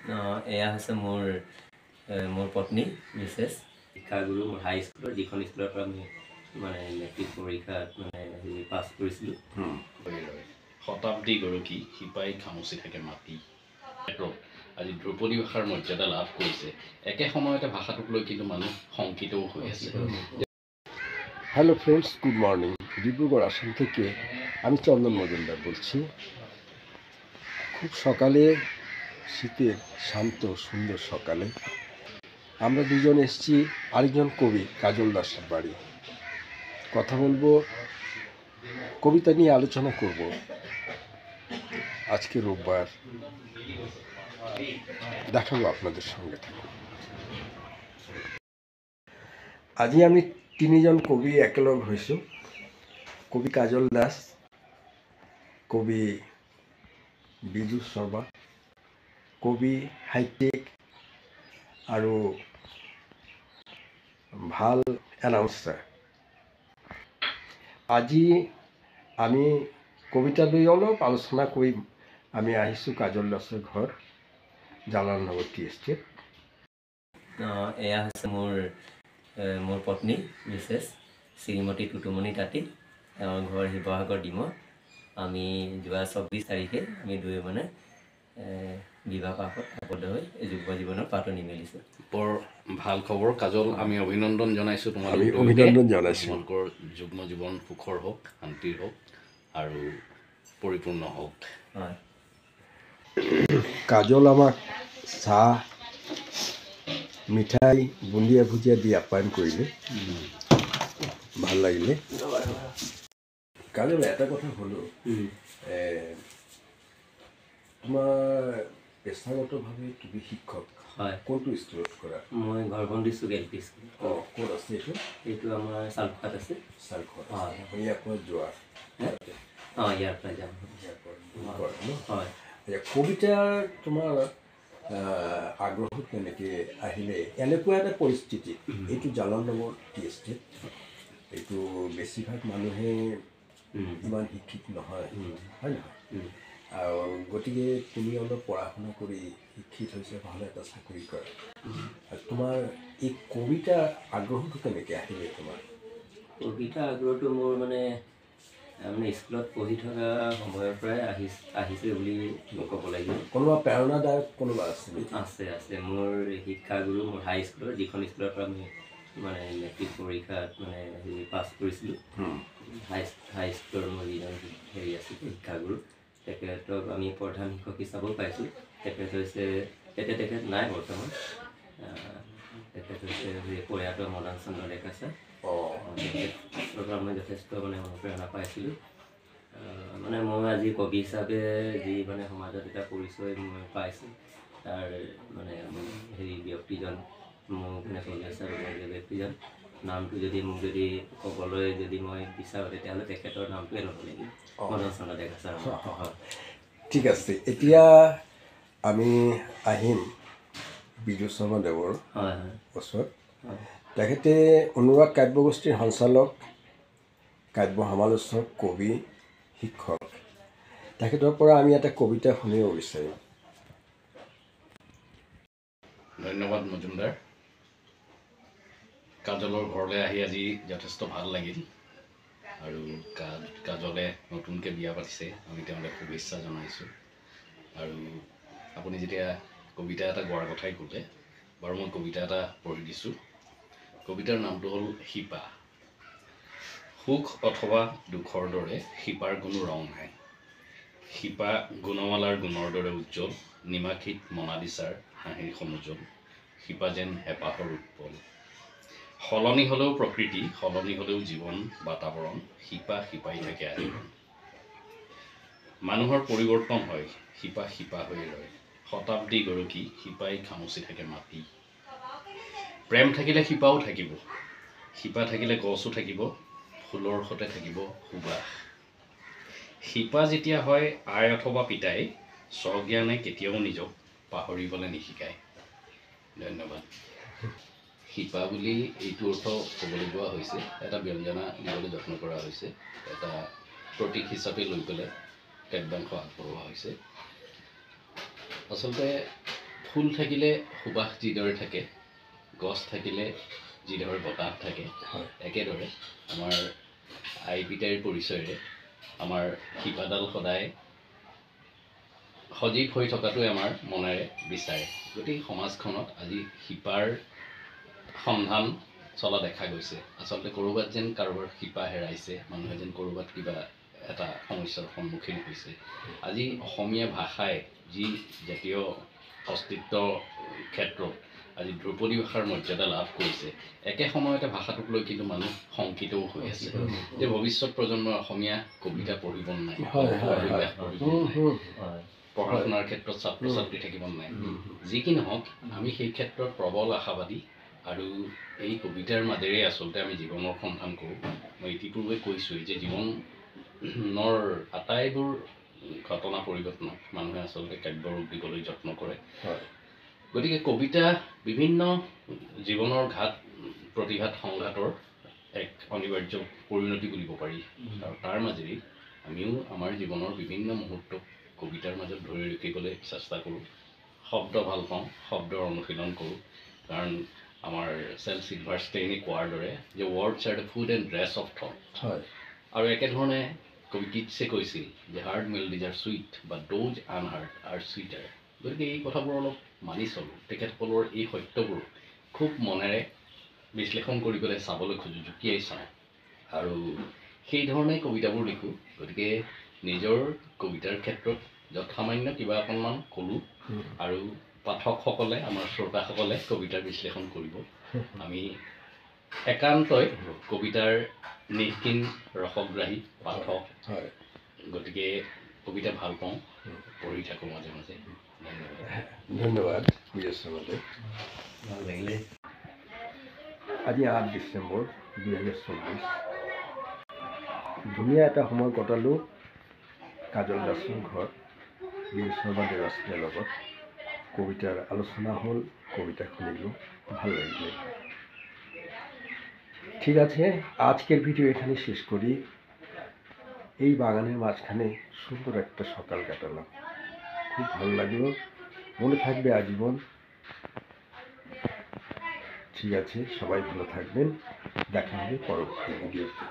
এয়া হৈছে মোৰ পত্নী মিছেছ শিক্ষাগুৰু মোৰ হাই স্কুলৰ যিখন স্কুলৰ পৰা আমি মানে মেট্ৰিক পৰীক্ষাত মানে পাছ কৰিছিলোঁ। শতাব্দী গৰকী শিপাই খামুচি থাকে মাটি আজি ধ্ৰুপদী ভাষাৰ মৰ্যাদা লাভ কৰিছে। একে সময়তে ভাষাটোক লৈ কিন্তু মানুহ শংকিতও হৈ আছে। Hello friends, good morning. Dibrugarh Assam থেকে আমি চন্দন মজুমদার বলছি। খুব সকালে, শীতের শান্ত সুন্দর সকালে আমরা দুজন এসেছি আরেকজন কবি কাজল দাসের বাড়ি। কথা বলবো, কবিতা নিয়ে আলোচনা করব। আজকে রোববার, দেখাবো আপনাদের সঙ্গে থাকুন। আজি আমি তিনিজন কবি একেলগ হৈছোঁ। কবি কাজল দাস, কবি বিজু শৰ্মা, কবি সাহিত্যিক আৰু ভাল এনাউন্সাৰ। আজি আমি কবিতা লৈ অলপ আলোচনা কৰিম। আমি আহিছোঁ কাজল দাসৰ ঘৰ, জালালনগৰ টি এষ্টেট। এয়া হৈছে মোৰ পত্নী মিছেছ শ্ৰীমতী টুটুমণি তাঁতী। তেওঁৰ ঘৰ শিৱসাগৰ ডিমৌ। আমি যোৱা 24 তাৰিখে আমি দুয়ো মানে বিবাহ পাশত আবদ্ধ হৈ যুগ্ম জীৱনৰ পাতনি মেলিছোঁ। বৰ ভাল খবৰ কাজল, আমি অভিনন্দন জনাইছোঁ তোমালোক। তোমালোকৰ যুগ্ম জীৱন সুখৰ হওক, শান্তিৰ হওক আৰু পৰিপূৰ্ণ হওক। হয়, কাজল আমাক চাহ, মিঠাই, বুন্দিয়া ভুজিয়া দি আপ্যায়ন কৰিলে, ভাল লাগিলে। কাজল, এটা কথা হলো, তোমাৰ পেছাগতভাৱে তুমি শিক্ষক। হয়। কোনটো স্কুলত কৰা? মই ঘৰবন্দী চুক LP স্কুল। ক'ত আছে এইটো? এইটো আমাৰ চালখোৱাত আছে। চালখোৱাত। হয়। ইয়াৰ পৰা যোৱা? ইয়াৰ পৰা যাম। হয়। কবিতা তোমাৰ আগ্ৰহ কেনেকৈ আহিলে? এনেকুৱা এটা পৰিস্থিতি, এইটো জালালনগৰ টি এষ্টেট, এইটো বেছিভাগ মানুহে ইমান শিক্ষিত নহয়, হয় নহয়? আৰু গতিকে তুমি অলপ পঢ়া শুনা কৰি শিক্ষিত হৈছে, ভাল এটা চাকৰি কৰা। তোমাৰ এই কবিতা আগ্ৰহটো কেনেকৈ আহিলে তোমাৰ? কবিতা আগ্ৰহটো মোৰ মানে স্কুলত পঢ়ি থকা সময়ৰ পৰাই আহিছে বুলি ক'ব লাগিব। কোনোবা প্ৰেৰণাদায়ক কোনোবা আছে? আছে। মোৰ শিক্ষাগুৰু মোৰ হাই স্কুলৰ যিখন স্কুলৰ পৰা আমি মানে মেট্ৰিক পৰীক্ষাত মানে পাছ কৰিছিলোঁ। হাই স্কুলৰ মোৰ যিজন আছিল শিক্ষাগুৰু, তেখেতক আমি প্ৰধান শিক্ষক হিচাপেও পাইছোঁ। তেখেত নাই বৰ্তমান। তেখেত হৈছে প্ৰয়াত মদন চন্দ্ৰ ডেকা ছাৰ। তেখেতৰ পৰা মই যথেষ্ট মানে অনুপ্ৰেৰণা পাইছিলোঁ। মানে মই আজি কবি হিচাপে যি মানে সমাজত এটা পৰিচয় মই পাইছোঁ, তাৰ মানে ব্যক্তিজন মোৰ মানে কবি হিচাপে ব্যক্তিজন নামটো যদি মোক ক'বলৈ মই বিচাৰোঁ, তেতিয়াহ'লে তেখেতৰ নামটোৱে ল'ব লাগিব, মদন চন্দ্ৰ ডেকা ছাৰ। ঠিক আছে, এতিয়া আমি আহিম বিজু শৰ্মা দেৱৰ ওচৰত। তেখেতে অনুৰাগ কাব্যগোষ্ঠীৰ সঞ্চালক, কাব্য সমালোচক, কবি, শিক্ষক। তেখেতৰ পৰা আমি এটা কবিতা শুনিব বিচাৰিম। ধন্যবাদ মজুমদাৰ। কাজলৰ ঘৰলৈ আহি আজি যথেষ্ট ভাল লাগিল। আৰু কাজলে নতুনকৈ বিয়া পাতিছে, আমি তেওঁলৈ শুভেচ্ছা জনাইছোঁ। আৰু আপুনি যেতিয়া কবিতা এটা গোৱাৰ কথাই ক'লে, বাৰু মই কবিতা এটা পঢ়ি দিছোঁ। কবিতাৰ নামটো হ'ল শিপা। সুখ অথবা দুখৰ দৰে শিপাৰ কোনো ৰং নাই। শিপা গুণমালাৰ গুণৰ দৰে উজ্জ্বল, নিমাখিত মনালিছাৰ হাঁহিৰ সমুজ্জ্বল। শিপা যেন হেঁপাহৰ উৎপল। সলনি হ'লেও প্ৰকৃতি, সলনি হ'লেও জীৱন বাতাবৰণ, শিপা শিপাই থাকে আজীৱন। মানুহৰ পৰিৱৰ্তন হয়, শিপা শিপা হৈ ৰয়। শতাব্দী গৰকী শিপাই খামুচি থাকে মাটি। প্ৰেম থাকিলে শিপাও থাকিব, শিপা থাকিলে গছো থাকিব, ফুলৰ সতে থাকিব সুবাস। শিপা যেতিয়া হয় আই অথবা পিতাই, স্বজ্ঞানে কেতিয়াও নিজক পাহৰিবলৈ নিশিকায়। ধন্যবাদ। শিপা বুলি এইটো অৰ্থ ক'বলৈ যোৱা হৈছে, এটা ব্যঞ্জনা দিবলৈ যত্ন কৰা হৈছে, এটা প্ৰতীক হিচাপে লৈ পেলাই কাব্যাংশ আগবঢ়োৱা হৈছে। আচলতে ফুল থাকিলে সুবাস যিদৰে থাকে, গছ থাকিলে যিদৰে বতাহ থাকে, হয় একেদৰে আমাৰ আই পিতাইৰ পৰিচয়েৰে আমাৰ শিপাডাল সদায় সজীৱ হৈ থকাটোৱে আমাৰ মনেৰে বিচাৰে। গতিকে সমাজখনত আজি শিপাৰ সন্ধান চলা দেখা গৈছে। আচলতে ক'ৰবাত যেন কাৰোবাৰ শিপা হেৰাইছে, মানুহে যেন ক'ৰবাত কিবা এটা সমস্যাৰ সন্মুখীন হৈছে। আজি অসমীয়া ভাষাই যি জাতীয় অস্তিত্বৰ ক্ষেত্ৰত আজি ধ্ৰুপদী ভাষাৰ মৰ্যাদা লাভ কৰিছে, একে সময়তে ভাষাটোক লৈ কিন্তু মানুহ শংকিতও হৈ আছে যে ভৱিষ্যত প্ৰজন্মই অসমীয়া কবিতা পঢ়িব নাই, পঢ়া শুনাৰ ক্ষেত্ৰত ছাত্ৰ ছাত্ৰী থাকিব নাই। যি কি নহওক, আমি সেই ক্ষেত্ৰত প্ৰবল আশাবাদী আৰু এই কবিতাৰ মাজেৰে আচলতে আমি জীৱনৰ সন্ধান কৰোঁ। মই ইতিপূৰ্বে কৈছোঁৱেই যে জীৱনৰ আটাইবোৰ ঘটনা পৰিঘটনাক মানুহে আচলতে কাব্যৰূপ দিবলৈ যত্ন কৰে। গতিকে কবিতা বিভিন্ন জীৱনৰ ঘাত প্ৰতিঘাত সংঘাতৰ এক অনিবাৰ্য পৰিণতি বুলিব পাৰি। আৰু তাৰ মাজেৰে আমিও আমাৰ জীৱনৰ বিভিন্ন মুহূৰ্তক কবিতাৰ মাজত ধৰি ৰাখিবলৈ চেষ্টা কৰোঁ। শব্দ ভাল পাওঁ, শব্দৰ অনুশীলন কৰোঁ, কাৰণ আমাৰ চিলভাৰষ্টেইনে কোৱাৰ দৰে যে words are the food and dress of thought. আৰু একেধৰণে কবি কিটছে কৈছিল যে heard melodies are sweet but those unheard are sweeter. গতিকে এই কথাবোৰ অলপ মানি চলোঁ, তেখেতসকলৰ এই সত্যবোৰ খুব মনেৰে বিশ্লেষণ কৰি পেলাই চাবলৈ খোজোঁ, জুকিয়াই চাওঁ আৰু সেই ধৰণে কবিতাবোৰ লিখোঁ। গতিকে নিজৰ কবিতাৰ ক্ষেত্ৰত যৎসামান্য কিবা অকণমান ক'লোঁ আৰু পাঠকসকলে, আমাৰ শ্ৰোতাসকলে কবিতাৰ বিশ্লেষণ কৰিব। আমি একান্তই কবিতাৰ নিখিন ৰসগ্ৰাহী পাঠক, গতিকে কবিতা ভাল পাওঁ, পঢ়ি থাকোঁ মাজে মাজে। ধন্যবাদ বিএছমালে। ভাল লাগিলে। আজি 8 ডিচেম্বৰ 2024। ধুনীয়া এটা সময় কটালোঁ কাজল দাসৰ ঘৰত, বিএছমা দেৱাশীলৰ লগত। কবিতাৰ আলোচনা হ'ল, কবিতা শুনিলোঁ, ভাল লাগলে। ঠিক আছে, আজকের ভিডিও এখানে শেষ করি। এই বাগানের মাঝখানে সুন্দর একটা সকাল কাটালাম, খুব ভালো লাগলো, মনে থাকবে আজীবন। ঠিক আছে, সবাই ভালো থাকবেন, দেখা হবে পরবর্তী ভিডিওতে।